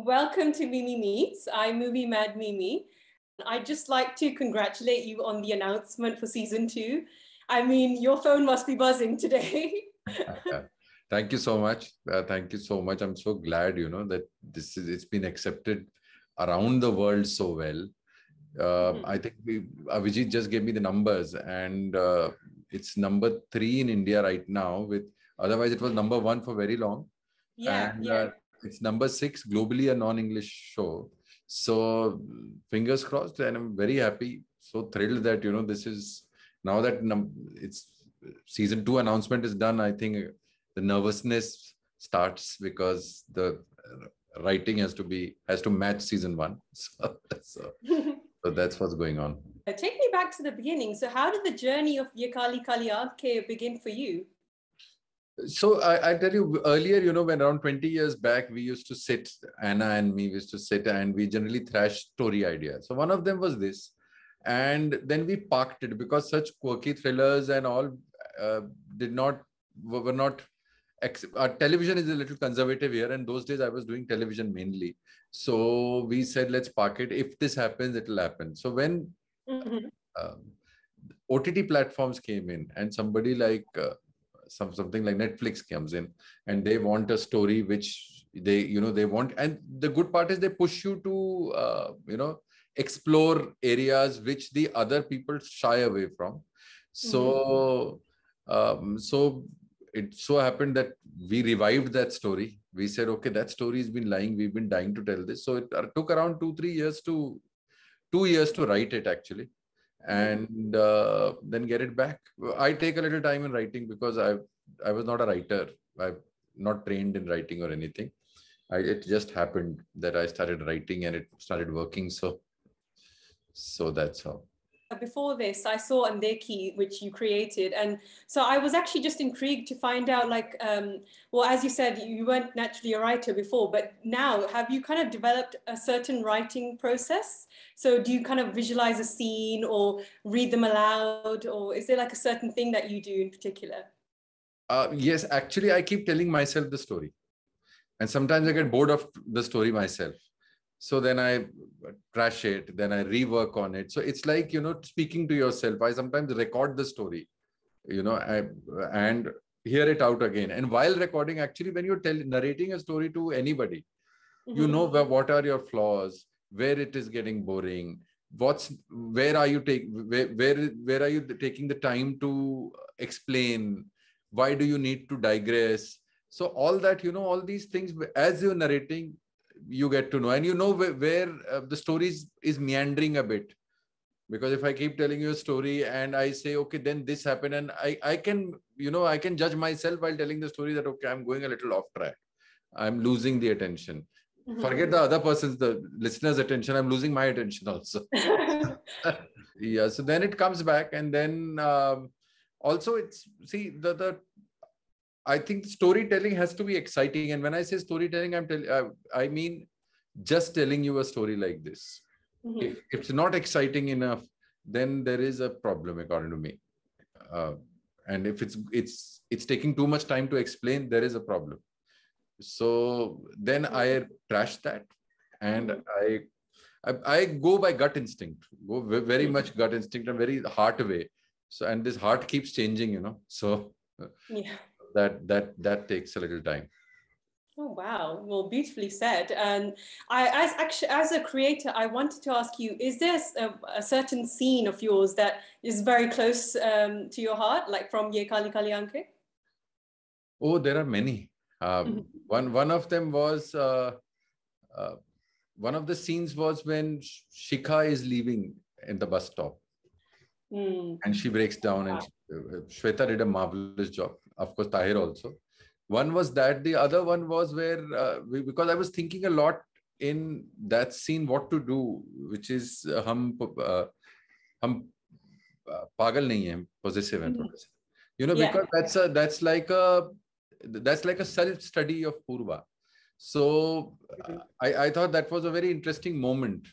welcome to Mimi Meets. I'm Movie Mad Mimi. I'd just like to congratulate you on the announcement for season 2. I mean, your phone must be buzzing today. Thank you so much. Thank you so much. I'm so glad, that it's been accepted around the world so well. I think Vijay just gave me the numbers, and it's number 3 in India right now. Otherwise, it was number 1 for very long. And it's number 6 globally, a non-English show. So fingers crossed, and I'm very happy, so thrilled that this is now that it's season 2 announcement is done. I think the nervousness starts because the writing has to match season 1. So that's what's going on. Take me back to the beginning. So how did the journey of Yeh Kaali Kaali Ankhein begin for you? So I tell you, earlier, when around 20 years back, we used to sit, Anna and me used to sit, and we generally thrash story ideas. So one of them was this. And then we parked it because such quirky thrillers and all were not. Our television is a little conservative here, and those days I was doing television mainly. So we said, let's park it. If this happens, it will happen. So when OTT platforms came in, and somebody like something like Netflix comes in, and they want a story which they want, and the good part is they push you to explore areas which the other people shy away from. So it so happened that we revived that story. We said, okay, that story has been lying. We've been dying to tell this. So it took around 2-3 years to 2 years to write it, actually, and then get it back. I take a little time in writing because I was not a writer. I'm not trained in writing or anything. It just happened that I started writing and it started working. So that's how. Before this, I saw Andeki, which you created. And so I was actually just intrigued to find out, well, as you said, you weren't naturally a writer before, but now have you kind of developed a certain writing process? So do you kind of visualize a scene or read them aloud, or is there like a certain thing that you do in particular? Yes, actually, I keep telling myself the story. And sometimes I get bored of the story myself. So then I trash it, then I rework on it. So it's like, speaking to yourself. I sometimes record the story, and hear it out again. And while recording, actually, when you're narrating a story to anybody, what are your flaws, where it is getting boring, where are you taking the time to explain, why do you need to digress? So all that, all these things, as you're narrating, you get to know, and where the story is meandering a bit. Because if I keep telling you a story and I say, okay, then this happened, and I can judge myself while telling the story that, okay, I'm going a little off track. I'm losing the attention. Forget the other person's, the listener's attention. I'm losing my attention also. Yeah. So then it comes back, and then also I think storytelling has to be exciting. And when I say storytelling, I mean just telling you a story like this. If it's not exciting enough, then there is a problem, according to me. And if it's taking too much time to explain, there is a problem. So then I trash that, and I go by gut instinct, go very much gut instinct and very heart way. So, and this heart keeps changing, So yeah. That takes a little time. Oh, wow. Well, beautifully said. And as a creator, I wanted to ask you, is there a certain scene of yours that is very close to your heart, like from Yeh Kaali Kaali Ankhein? Oh, there are many. One of them was, one of the scenes was when Shikha is leaving in the bus stop. And she breaks down, and Shweta did a marvelous job. Of course, Tahir also. One was that. The other one was where, because I was thinking a lot in that scene what to do, which is hum pagal nahi hai, possessive hai, because that's like a self-study of Purva. So I thought that was a very interesting moment.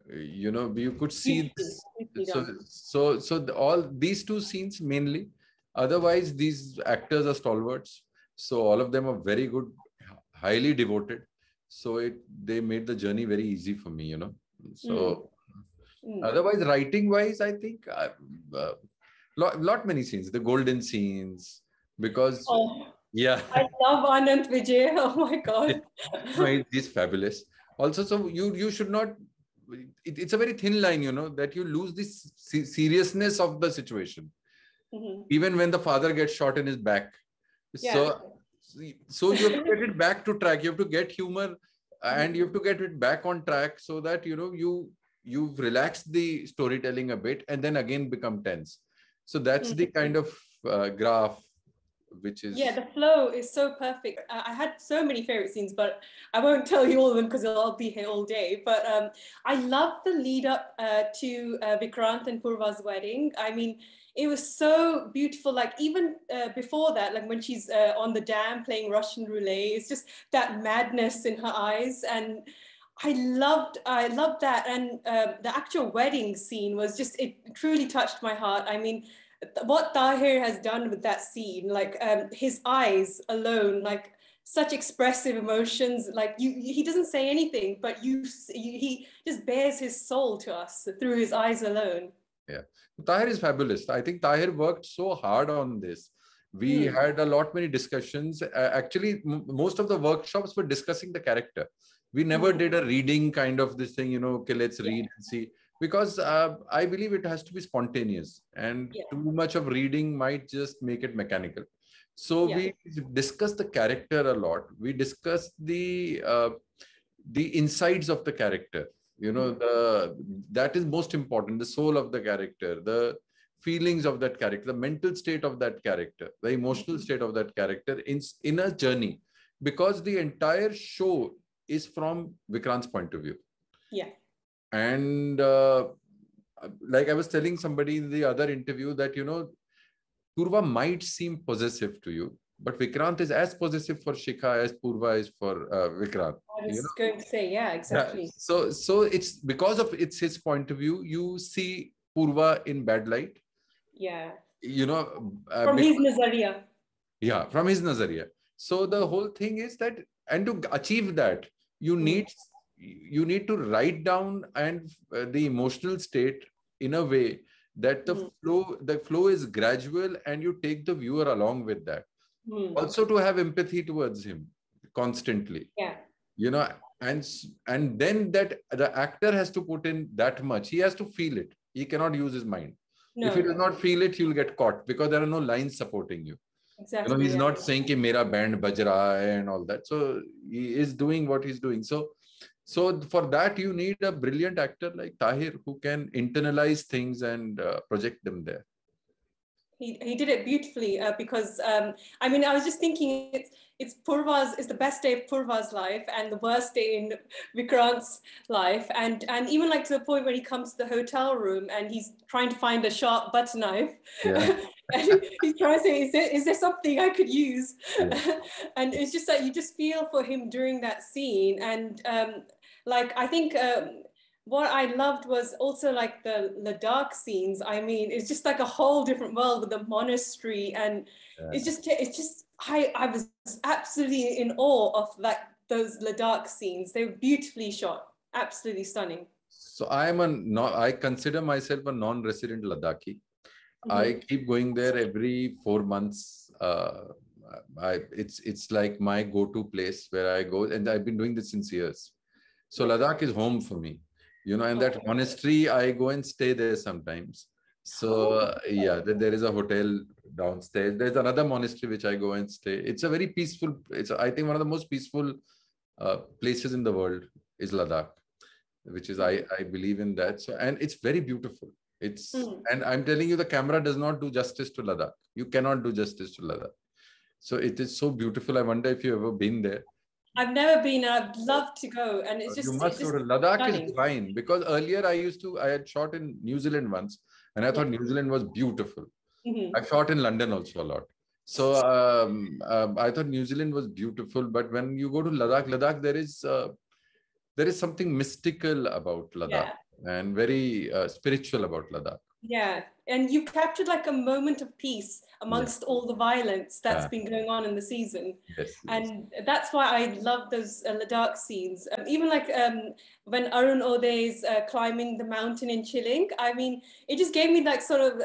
You could see this. So all these two scenes mainly. Otherwise, these actors are stalwarts. So all of them are very good, highly devoted. So they made the journey very easy for me, you know. So Mm. otherwise, writing wise, I think uh, lot many scenes, the golden scenes, because Oh, yeah, I love Anand Vijay. Oh my God. no, he's fabulous. Also, so you should not. It's a very thin line, you know, that you lose this seriousness of the situation, even when the father gets shot in his back. Yeah. So you have to get it back to track. You have to get humor, and you have to get it back on track so that you know you've relaxed the storytelling a bit, and then again become tense. So that's the kind of graph which Yeah, is. the flow is so perfect. I had so many favorite scenes, but I won't tell you all of them because I'll be here all day. But I love the lead up to Vikrant and Purva's wedding. I mean, it was so beautiful. Like even before that, like when she's on the dam playing Russian roulette, it's just that madness in her eyes, and I loved that. And the actual wedding scene was just, it truly touched my heart. I mean, what Tahir has done with that scene, like his eyes alone, like such expressive emotions, like he doesn't say anything, but he just bears his soul to us through his eyes alone. Yeah, Tahir is fabulous. I think Tahir worked so hard on this. We had a lot many discussions. Actually, most of the workshops were discussing the character. We never did a reading kind of this thing, you know, okay, let's read and see. Because I believe it has to be spontaneous, and too much of reading might just make it mechanical. So we discussed the character a lot. We discussed the insides of the character, you know, that is most important, the soul of the character, the feelings of that character, the mental state of that character, the emotional state of that character in a journey, because the entire show is from Vikrant's point of view. Yeah. And like I was telling somebody in the other interview that, you know, Purva might seem possessive to you, but Vikrant is as possessive for Shikha as Purva is for Vikrant. I You was know? going to say, yeah, exactly. Yeah. So it's because of it's his point of view. You see Purva in bad light. Yeah. You know, From his nazariya. Yeah, from his nazariya. So the whole thing is that, and to achieve that, you need to write down and the emotional state in a way that the flow is gradual, and you take the viewer along with that. Also to have empathy towards him constantly. Yeah. You know, and then that the actor has to put in that much. He has to feel it. He cannot use his mind. No. If he does not feel it, you'll get caught, because there are no lines supporting you. Exactly. You know, he's not saying ki mera band baj raha hai and all that. So he is doing what he's doing. So for that, you need a brilliant actor like Tahir who can internalize things and project them there. He did it beautifully because I mean, I was just thinking it's the best day of Purva's life and the worst day in Vikrant's life, and even like to the point when he comes to the hotel room and he's trying to find a sharp butter knife. Yeah. And he's trying to say, is there something I could use? Yeah. And it's just that you just feel for him during that scene. And like, I think what I loved was also like the Ladakh scenes. I mean, it's just like a whole different world with the monastery, and it's just I was absolutely in awe of like those Ladakh scenes. They were beautifully shot, absolutely stunning. So I consider myself a non-resident Ladakhi. I keep going there every 4 months. It's like my go-to place where I go, and I've been doing this since years. So Ladakh is home for me, you know, and that monastery, I go and stay there sometimes. So yeah, there is a hotel downstairs. There's another monastery which I go and stay. It's a very peaceful. I think one of the most peaceful places in the world is Ladakh, which is I believe in that. So, and it's very beautiful. And I'm telling you, the camera does not do justice to Ladakh. You cannot do justice to Ladakh. So it is so beautiful. I wonder if you've ever been there. I've never been, and I'd love to go. And it's just, you must go to Ladakh. Is divine, because earlier I had shot in New Zealand once, and I thought New Zealand was beautiful. I've shot in London also a lot. So I thought New Zealand was beautiful, but when you go to Ladakh, there is something mystical about Ladakh and very spiritual about Ladakh. Yeah, and you've captured like a moment of peace amongst all the violence that's been going on in the season. And that's why I love those Ladakh scenes. Even like when Arun Oday's climbing the mountain and chilling, I mean, it just gave me like sort of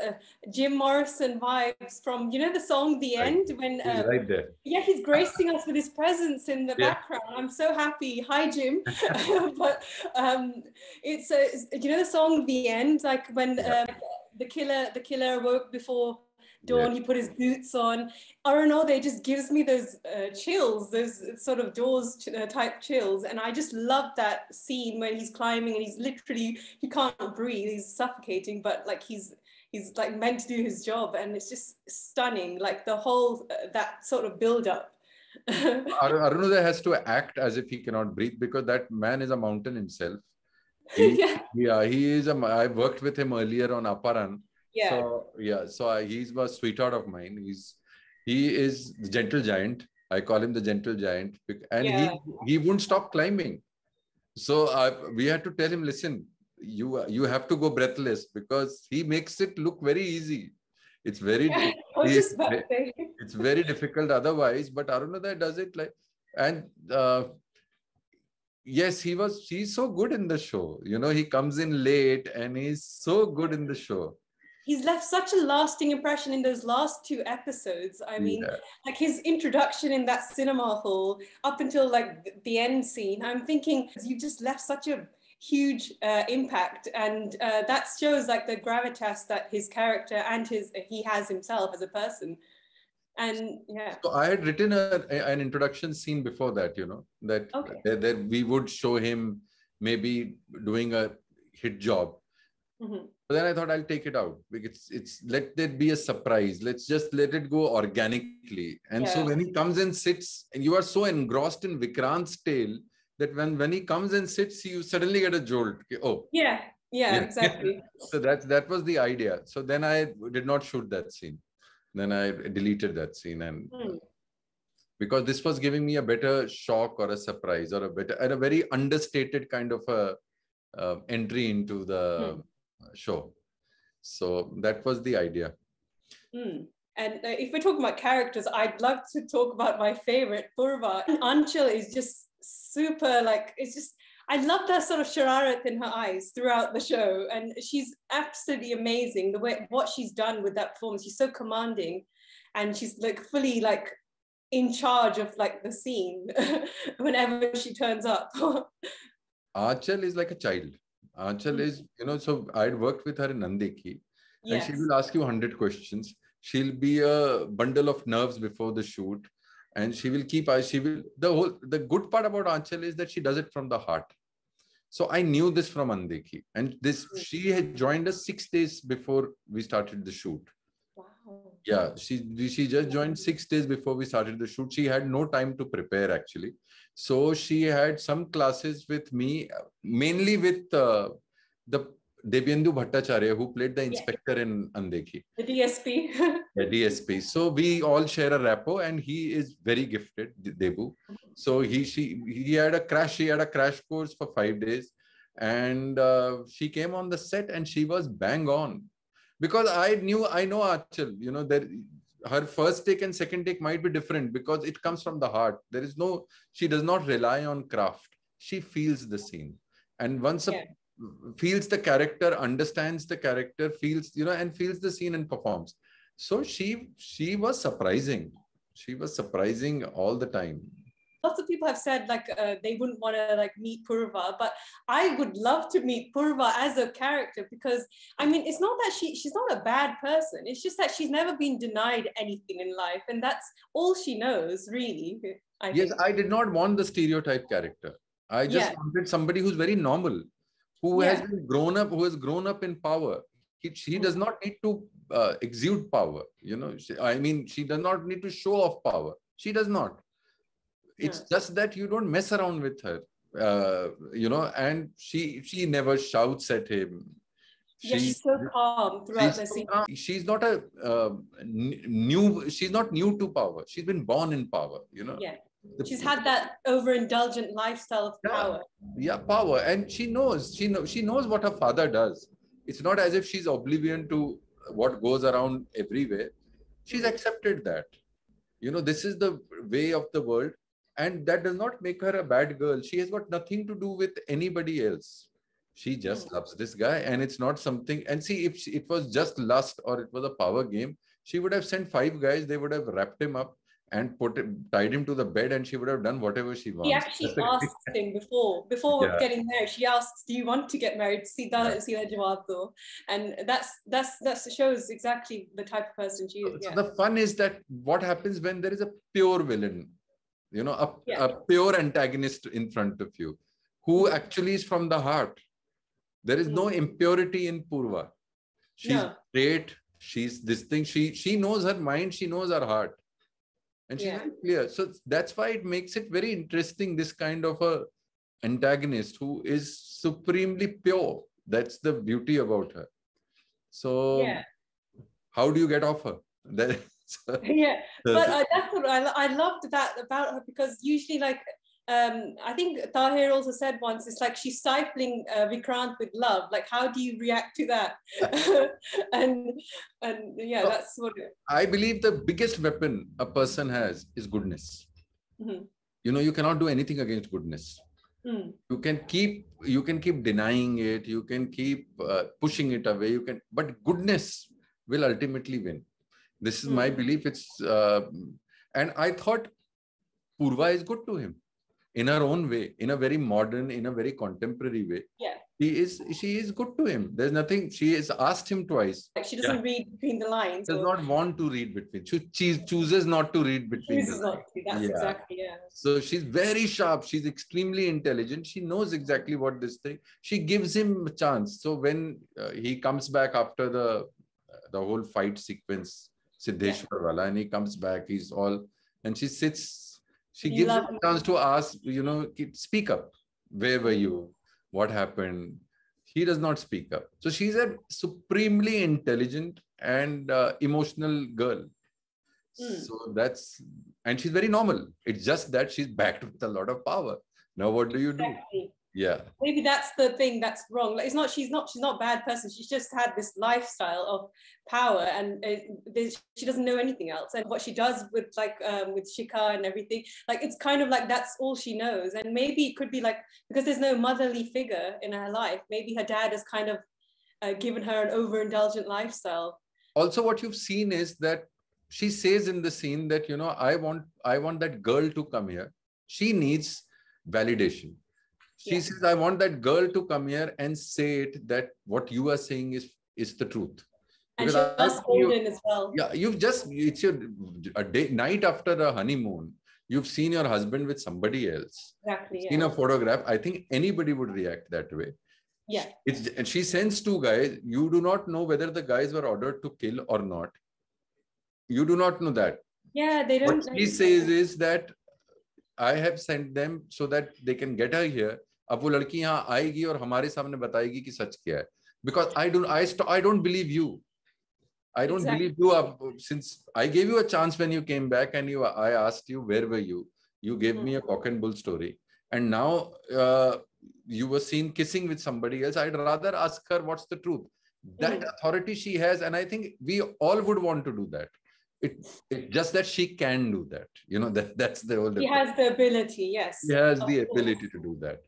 Jim Morrison vibes from, you know, the song The End, when he's right there. Yeah, he's gracing us with his presence in the background. I'm so happy. Hi, Jim. But it's you know the song The End, like when the killer woke before dawn, he put his boots on. I don't know, they just gives me those chills, those sort of Jaws type chills. And I just love that scene when he's climbing and he's literally, he can't breathe, he's suffocating, but like he's like meant to do his job. And it's just stunning, like the whole, that sort of build up. Arunodaya has to act as if he cannot breathe, because that man is a mountain himself. He is I worked with him earlier on Aparan. So he's a sweetheart of mine. He is the gentle giant. I call him the gentle giant, and he wouldn't stop climbing. So we had to tell him, listen, you have to go breathless, because he makes it look very easy. It's very it's very difficult otherwise, but Arunodaya does it like, and yes, he's so good in the show. You know, he comes in late and he's so good in the show. He's left such a lasting impression in those last 2 episodes. I mean, like his introduction in that cinema hall up until like the end scene, I'm thinking you just left such a huge impact, and that shows like the gravitas that his character and he has himself as a person. And so I had written an introduction scene before that, you know, that we would show him maybe doing a hit job. But then I thought I'll take it out, because it's let there be a surprise. Let's just let it go organically. And so when he comes and sits, and you are so engrossed in Vikrant's tale that when he comes and sits, you suddenly get a jolt. Oh, exactly. So that was the idea. So then I did not shoot that scene. Then I deleted that scene, and because this was giving me a better shock or a surprise or a very understated kind of a entry into the show. So that was the idea. And if we're talking about characters, I'd love to talk about my favorite, Purva. Anchal is just super, like, it's just, I love that sort of shararat in her eyes throughout the show. And she's absolutely amazing. The way, what she's done with that performance, she's so commanding. And she's like fully like in charge of like the scene whenever she turns up. Anchal is like a child. Anchal is, you know, so I'd worked with her in Nandeki, and she will ask you 100 questions. She'll be a bundle of nerves before the shoot, and she will the good part about Anchal is that she does it from the heart. So I knew this from Andeki, and she had joined us 6 days before we started the shoot. Wow. Yeah, she just joined 6 days before we started the shoot. She had no time to prepare actually. So she had some classes with me, mainly with the Devyendu Bhattacharya, who played the inspector in Andeki. The DSP. The DSP. So we all share a rapport, and he is very gifted, Debu. So he had a crash course for 5 days, and she came on the set and she was bang on, because I know Achal, you know, that her first take and second take might be different because it comes from the heart. She does not rely on craft. She feels the scene, and once feels the character, understands the character, feels, you know, and feels the scene and performs. So she was surprising. She was surprising all the time. Lots of people have said like they wouldn't want to like meet Purva, but I would love to meet Purva as a character, because I mean, it's not that she's not a bad person. It's just that she's never been denied anything in life, and that's all she knows, really. I think. I did not want the stereotype character. I just wanted somebody who's very normal, who has grown up in power. She does not need to exude power. You know, she does not need to show off power. She does not. It's just that you don't mess around with her, you know, and she never shouts at him. She's so calm throughout the scene. She's not she's not new to power. She's been born in power, you know. Yeah. She's had that overindulgent lifestyle of power. Yeah, power. And she knows what her father does. It's not as if she's oblivion to what goes around everywhere. She's accepted that. This is the way of the world. And that does not make her a bad girl. She has got nothing to do with anybody else. She just loves this guy, and it's not something. And see, if it was just lust or it was a power game, she would have sent 5 guys. They would have wrapped him up and tied him to the bed, and she would have done whatever she He wants. actually asked him before Yeah. getting married. She asked, "Do you want to get married?" Yeah. And that shows exactly the type of person she is. So the fun is that what happens when there is a pure villain, a pure antagonist in front of you, who actually is from the heart. There is no impurity in Purva. She's great. She's this thing. She knows her mind. She knows her heart. And she's very clear. So that's why it makes it very interesting, this kind of a antagonist who is supremely pure. That's the beauty about her. So how do you get off her? But that's what I loved that about her, because usually, I think Tahir also said once, it's like she's stifling Vikrant with love. Like, how do you react to that? and that's what I believe the biggest weapon a person has is goodness. You cannot do anything against goodness. You can keep denying it, you can keep pushing it away, but goodness will ultimately win. This is my belief. And I thought Purva is good to him in her own way, in a very modern, in a very contemporary way. She is good to him. There's nothing. She has asked him twice. Like, she doesn't read between the lines. Does not want to read between. She chooses not to read between the lines. That's exactly. So she's very sharp. She's extremely intelligent. She knows exactly what this thing. She gives him a chance. So when he comes back after the whole fight sequence, Siddheshwar wala, and he comes back, and she sits. She gives him a chance to ask, speak up. Where were you? What happened? He does not speak up. So she's a supremely intelligent and emotional girl. So and she's very normal. It's just that she's backed with a lot of power. Now, what do you do? Yeah. Maybe that's the thing that's wrong. Like, she's not a bad person. She's just had this lifestyle of power, and she doesn't know anything else. And what she does with with Shikha and everything, it's kind of like that's all she knows. And maybe it could be because there's no motherly figure in her life, maybe her dad has kind of given her an overindulgent lifestyle. Also, what you've seen is that she says in the scene that, I want that girl to come here. She needs validation. She says, I want that girl to come here and say it, that what you are saying is the truth. And she's golden as well. Yeah, it's your night after a honeymoon. You've seen your husband with somebody else. Exactly. Seen a photograph. I think anybody would react that way. Yeah. And she sends 2 guys. You do not know whether the guys were ordered to kill or not. You do not know that. Yeah, they don't. What she says is that I have sent them so that they can get her here. अब वो लड़की यहाँ आएगी और हमारे सामने बताएगी कि सच क्या है. Because I don't believe you. I don't believe you. Since I gave you a chance when you came back and I asked you, where were you? You gave me a cock and bull story. And now you were seen kissing with somebody else. I'd rather ask her what's the truth. That authority she has. And I think we all would want to do that. It's just that she can do that. That's the whole. She has the ability, yes. She has the ability to do that.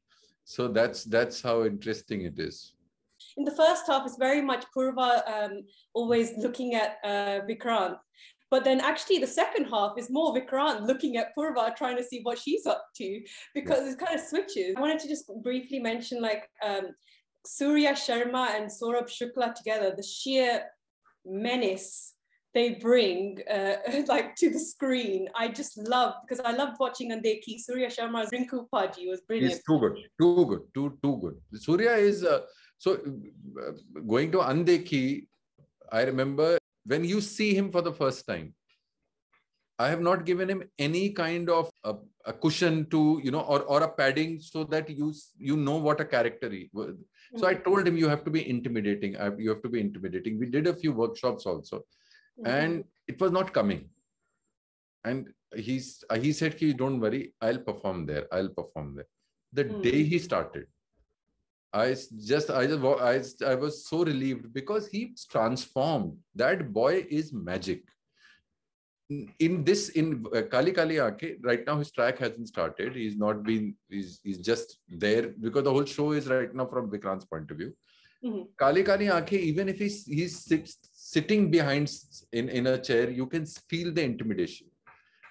So that's how interesting it is. In the first half, it's very much Purva always looking at Vikrant. But then actually the second half is more Vikrant looking at Purva, trying to see what she's up to, because it kind of switches. I wanted to just briefly mention Surya Sharma and Saurabh Shukla together, the sheer menace they bring to the screen. I just love, because I loved watching Andeki. Surya Sharma's Rinku Paji was brilliant. He's too good, too good. Surya is going to Andeki. I remember when you see him for the first time, I have not given him any kind of a cushion to, or a padding so that you know what a character he was. So I told him, you have to be intimidating. You have to be intimidating. We did a few workshops also. And it was not coming. And he said, don't worry, I'll perform there. The day he started, I was so relieved because he's transformed. That boy is magic. In Kaali Kaali Ankhein, right now his track hasn't started. He's not been. He's just there because the whole show is right now from Vikrant's point of view. Kaali Kaali Ankhein, even if he's sitting behind in a chair, you can feel the intimidation.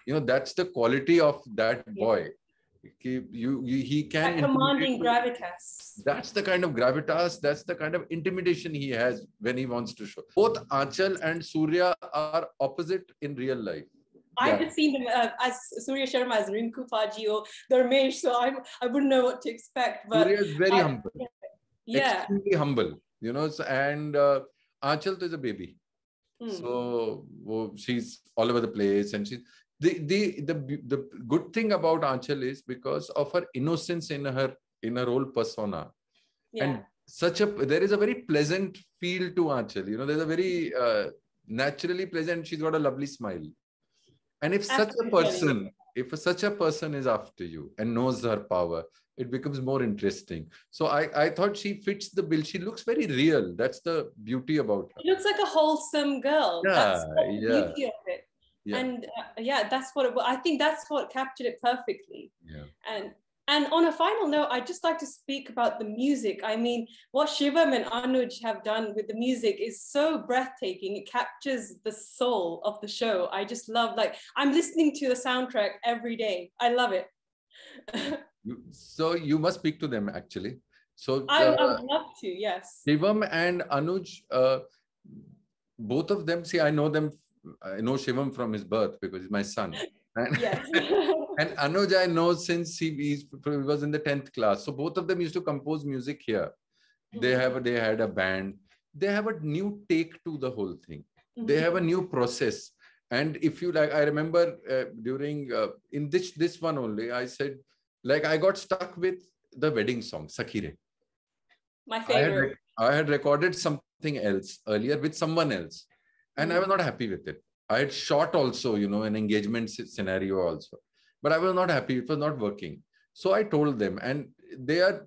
You know, that's the quality of that boy. He can commanding gravitas. That's the kind of gravitas, that's the kind of intimidation he has when he wants to show. Both Aanchal and Surya are opposite in real life. I've just seen them as Surya Sharma as Rinku Paji or Dharmesh, so I wouldn't know what to expect. But Surya is very humble, extremely humble, you know, and Aanchal is a baby. So she's all over the place, and she's the good thing about Aanchal is because of her innocence in her whole persona, and there is a very pleasant feel to Aanchal. You know, there's a very naturally pleasant. She's got a lovely smile, and if such a person is after you and knows her power, it becomes more interesting. So I thought she fits the bill. She looks very real. That's the beauty about her. She looks like a wholesome girl. That's the beauty of it. Yeah. And that's what I think that's what captured it perfectly. Yeah. And on a final note, I'd just like to speak about the music. I mean, what Shivam and Anuj have done with the music is so breathtaking. It captures the soul of the show. I just love, like, I'm listening to the soundtrack every day. I love it. So you must speak to them actually. So I would love to, yes. Shivam and Anuj, both of them, see, I know Shivam from his birth because he's my son. And, yes. And Anuj I know since he was in the 10th class. So both of them used to compose music here. They had a band. They have a new take to the whole thing. They have a new process. And if you like, I remember during in this one only, I said, like, I got stuck with the wedding song, Sakhire. My favorite. I had recorded something else earlier with someone else, and I was not happy with it. I had shot also, you know, an engagement scenario also, but I was not happy. It was not working. So I told them, and they are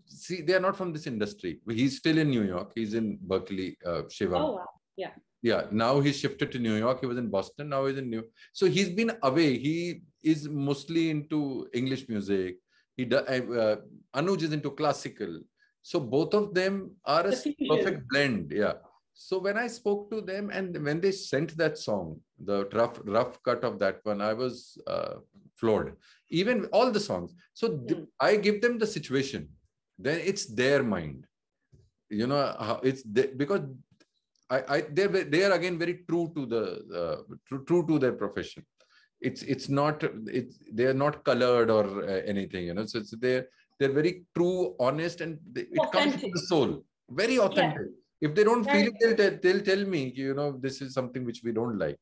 not from this industry. He's still in New York. He's in Berkeley, Shivam. Oh, wow. Yeah. Yeah. Now he's shifted to New York. He was in Boston. Now he's in New York. So he's been away. He is mostly into English music. Anuj is into classical. So both of them are a perfect blend. Yeah. So when I spoke to them and when they sent that song, the rough cut of that one, I was floored. Even all the songs. So I give them the situation. Then it's their mind. You know, because they are again very true to their profession. They are not colored or anything. You know, so they're very true, honest, and it comes from the soul. Very authentic. Yeah. If they don't feel it, they'll tell me, you know, this is something which we don't like.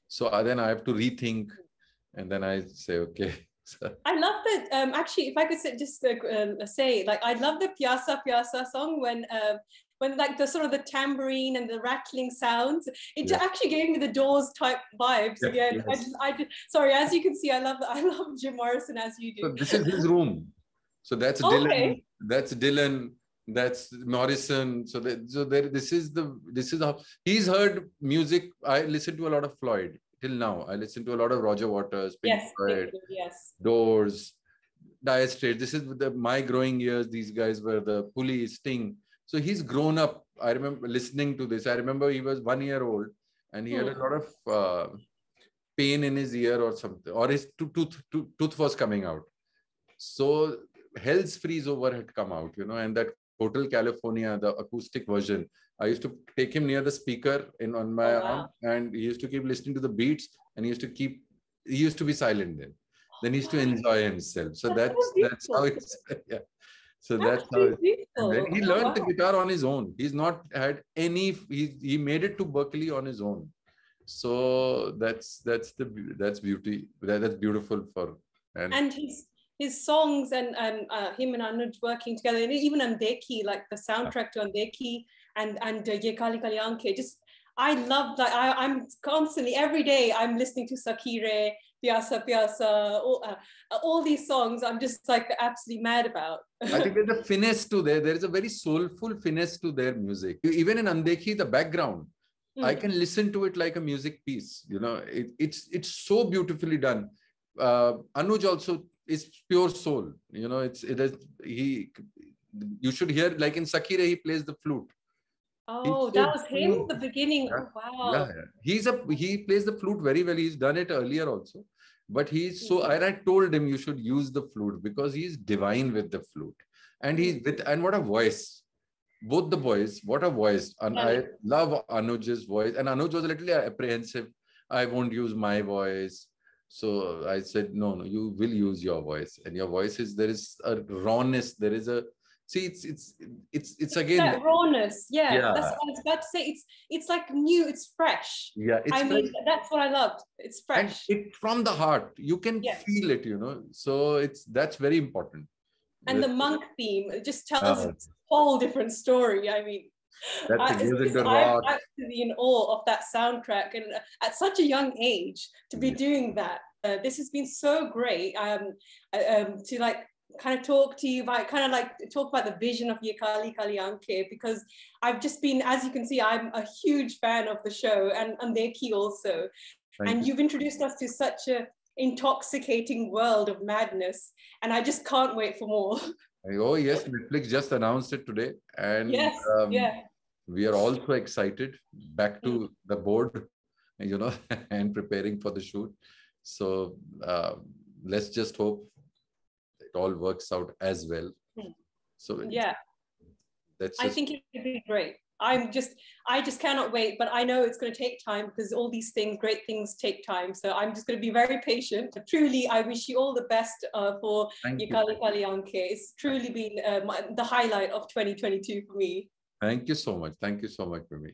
So then I have to rethink, and then I say, okay. I love that. Actually, if I could say, like, I love the Pyasa Pyasa song when like the sort of the tambourine and the rattling sounds, it actually gave me the Doors type vibes again. Yes. Sorry, as you can see, I love Jim Morrison as you do. So this is his room. So that's Dylan. That's Dylan. That's Morrison. This is how he's heard music. I listen to a lot of Floyd till now. I listen to a lot of Roger Waters, Pink Floyd, Doors, Dire Straits. This is my growing years. These guys were the Police, Sting. So he's grown up. I remember listening to this. I remember he was 1 year old and he had a lot of pain in his ear or something, or his tooth was coming out. So Hell's Freeze Over had come out, you know, and that Hotel California, the acoustic version, I used to take him near the speaker on my arm, and he used to keep listening to the beats, and he used to be silent then he used to enjoy himself. So that's how it's, yeah. So that's how and then he learned the guitar on his own. He's not had any, he made it to Berkeley on his own. So that's beauty. That's beautiful for, and his songs and him and Anuj working together, and even Andeki, like the soundtrack to Andeki and Yeh Kaali Kaali Ankhein, just I love that. I'm constantly, every day I'm listening to Sakhire Pyasa Pyasa, all these songs I'm just like absolutely mad about. I think there's a finesse to there. There is a very soulful finesse to their music. Even in Andekhi, the background, I can listen to it like a music piece. You know, it's so beautifully done. Anuj also is pure soul. You know, you should hear, like in Sakire, he plays the flute. Oh, that was him at the beginning. Yeah, Oh, wow. yeah. He plays the flute very well. He's done it earlier also. But he's so, and I told him you should use the flute because he's divine with the flute. And and what a voice. Both the boys, what a voice. And I love Anuj's voice. And Anuj was a little apprehensive. I won't use my voice. So I said, no, you will use your voice. And your voice there is a rawness. There is a, see, it's again that rawness. Yeah. That's what I was about to say. It's like new, it's fresh. Yeah, I mean, that's what I loved. It's fresh. And it from the heart. You can feel it, you know. So that's very important. And the monk theme, it just tells a whole different story. I mean, I'm actually in awe of that soundtrack, and at such a young age to be doing that. This has been so great. To like kind of talk to you about, kind of like talk about the vision of Yeh Kaali Kaali Ankhein, because I've just been, as you can see, I'm a huge fan of the show, and Andekhi also. And you've introduced us to such a intoxicating world of madness, and I just can't wait for more. Oh yes, Netflix just announced it today, and we are also excited back to the board, you know, and preparing for the shoot. So let's just hope it all works out as well. So I think it would be great. I just cannot wait, but I know it's going to take time because all these things, great things take time. So I'm just going to be very patient. Truly, I wish you all the best for Yeh Kaali Kaali Ankhein. It's truly been the highlight of 2022 for me. Thank you so much. Thank you so much, Mimi.